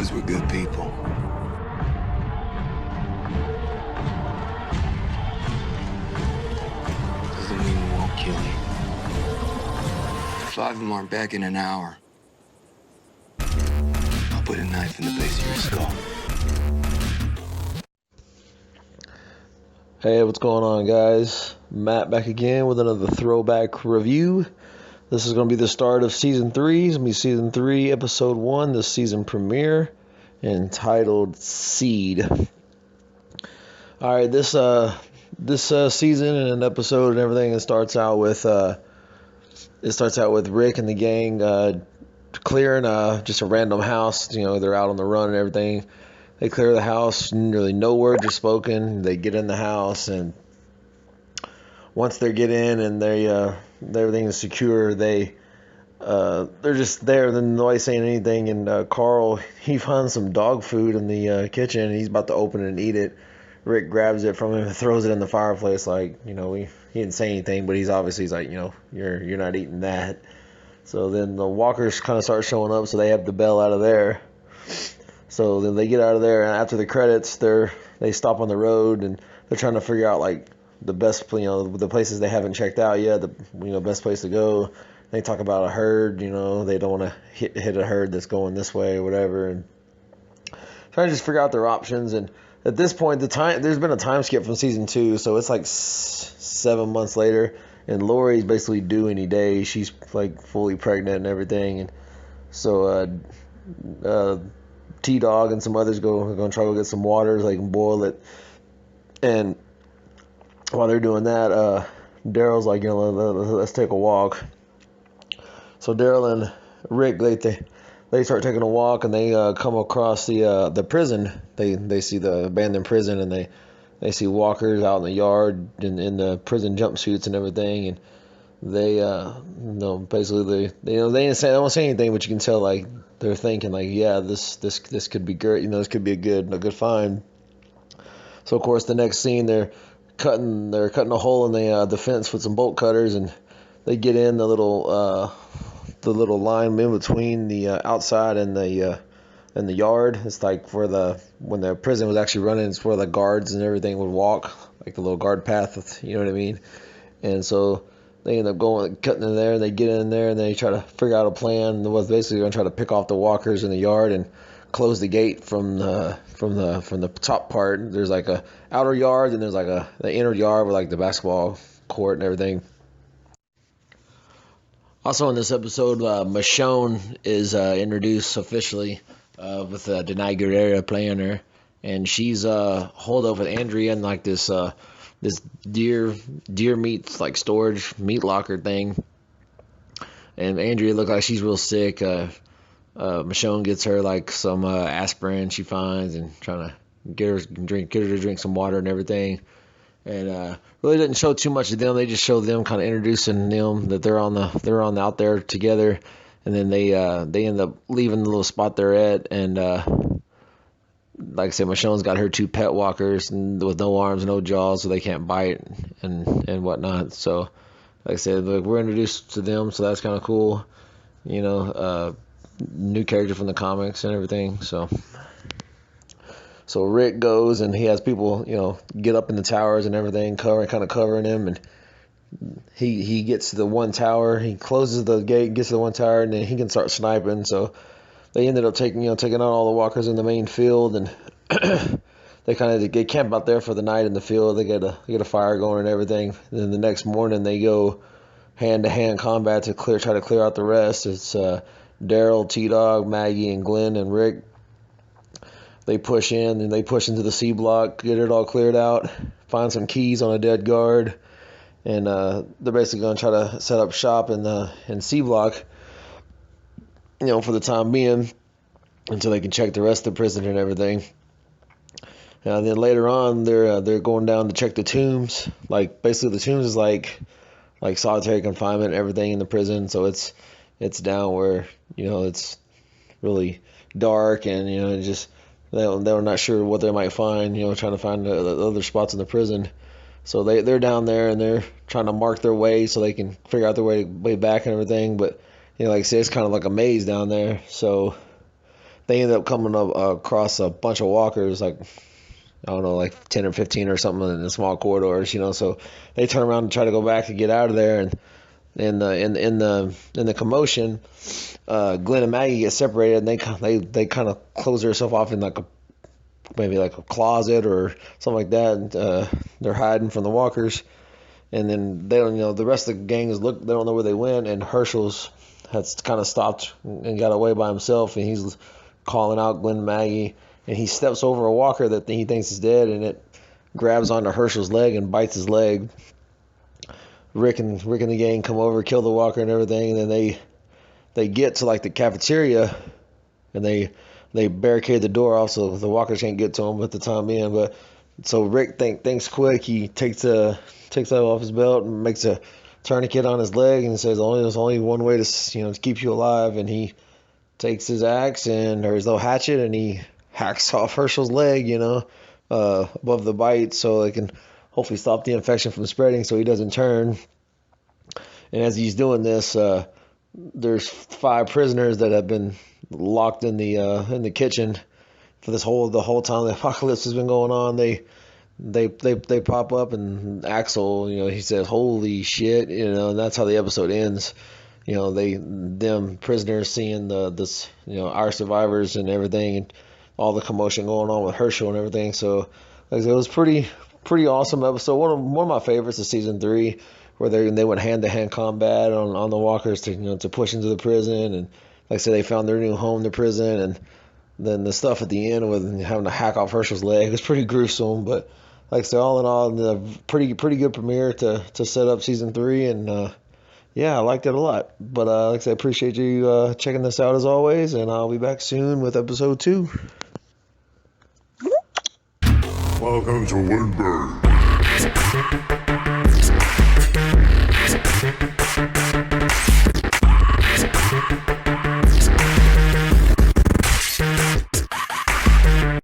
because we're good people. Doesn't mean we won't kill you. 5 of them aren't back in an hour. I'll put a knife in the base of your skull. Hey, what's going on, guys? Matt back again with another throwback review. This is going to be the start of Season 3. It's going to be Season 3, Episode 1, the season premiere, entitled Seed. Alright, this season and episode and everything, it starts out with Rick and the gang clearing just a random house. You know, they're out on the run and everything. They clear the house, really no words are spoken. They get in the house, and once they get in and everything is secure, they're just there. Then nobody's saying anything. And Carl, he finds some dog food in the kitchen, and he's about to open it and eat it. Rick grabs it from him and throws it in the fireplace. Like, you know, he didn't say anything, but he's like, you know, you're not eating that. So then the walkers kind of start showing up, so they have the bell out of there. So then they get out of there, and after the credits, they stop on the road, and they're trying to figure out like the best, you know, the places they haven't checked out yet, best place to go. They talk about a herd, you know, they don't want to hit a herd that's going this way or whatever, and trying to just figure out their options. And at this point, there's been a time skip from season 2, so it's like 7 months later, and Lori's basically due any day. She's like fully pregnant and everything, and so T-Dog and some others are going to try to get some water so they can boil it. And while they're doing that, Daryl's like, you know, let's take a walk. So Daryl and Rick, they start taking a walk, and they come across the prison. They see the abandoned prison, and they see walkers out in the yard in the prison jumpsuits and everything. And they basically they don't say anything, but you can tell like they're thinking like, yeah, this could be great, you know, this could be a good find. So of course the next scene, they're cutting a hole in the fence with some bolt cutters, and they get in the little line in between the outside and the yard. It's like when the prison was actually running, it's where the guards and everything would walk, like the little guard path, you know what I mean. And so they end up cutting in there, and they get in there, and they try to figure out a plan. And was basically going to try to pick off the walkers in the yard and close the gate from the top part. There's like a outer yard, and there's like the inner yard with like the basketball court and everything. Also in this episode, Michonne is introduced officially with Denai Guerrera playing her, and she's holed up with Andrea in like this deer meat like storage meat locker thing. And Andrea looked like she's real sick. Michonne gets her like some aspirin she finds, and trying to get her to drink some water and everything. And really didn't show too much of them. They just show them kind of introducing them that they're out there together, and then they end up leaving the little spot they're at. And like I said, Michonne's got her 2 pet walkers and with no arms, no jaws, so they can't bite and whatnot. So like I said, we're introduced to them, so that's kind of cool. You know, new character from the comics and everything. So Rick goes, and he has people, you know, get up in the towers and everything, covering him, and he gets to the one tower. He closes the gate, gets to the one tower, and then he can start sniping. So they ended up taking out all the walkers in the main field, and they camp out there for the night in the field. They get a fire going and everything. And then the next morning they go hand-to-hand combat to try to clear out the rest. It's Daryl, T-Dog, Maggie, and Glenn and Rick. They push in, and they push into the C block, get it all cleared out, find some keys on a dead guard, and they're basically going to try to set up shop in C block, you know, for the time being, until they can check the rest of the prison and everything. And then later on, they're going down to check the tombs. Like basically, the tombs is like solitary confinement and everything in the prison, so it's down where, you know, it's really dark, and you know, just they were not sure what they might find, you know, trying to find the other spots in the prison. So they're down there, and they're trying to mark their way so they can figure out their way back and everything. But you know, like I said, it's kind of like a maze down there. So they end up coming up across a bunch of walkers, like I don't know, like 10 or 15 or something in the small corridors, so they turn around and try to go back to get out of there, and in the commotion, Glenn and Maggie get separated, and they kind of close themselves off in like maybe like a closet or something like that, and they're hiding from the walkers, and then they don't, the rest of the gang they don't know where they went, and Herschel's has kind of stopped and got away by himself, and he's calling out Glenn and Maggie, and he steps over a walker that he thinks is dead, and it grabs onto Herschel's leg and bites his leg. Rick and the gang come over, kill the walker and everything, and then they get to like the cafeteria, and they barricade the door off so the walkers can't get to him at the time being. But so Rick thinks quick. He takes that off his belt and makes a tourniquet on his leg and says, there's only one way to keep you alive. And he takes his axe or his little hatchet, and he hacks off Herschel's leg, above the bite, so they can hopefully stop the infection from spreading so he doesn't turn. And as he's doing this, there's 5 prisoners that have been locked in the kitchen for the whole time the apocalypse has been going on. They pop up, and Axel, he says, "Holy shit," and that's how the episode ends. Them prisoners seeing this, our survivors and everything, and all the commotion going on with Herschel and everything. So like, it was pretty awesome episode. One of my favorites of season 3, where they went hand to hand combat on the walkers to push into the prison, and like I said, they found their new home, the prison, and then the stuff at the end with having to hack off Herschel's leg was pretty gruesome. But like I said, all in all, a pretty good premiere to set up season 3, and yeah, I liked it a lot. But like I said, I appreciate you checking this out as always, and I'll be back soon with episode 2. Welcome to Woodburn.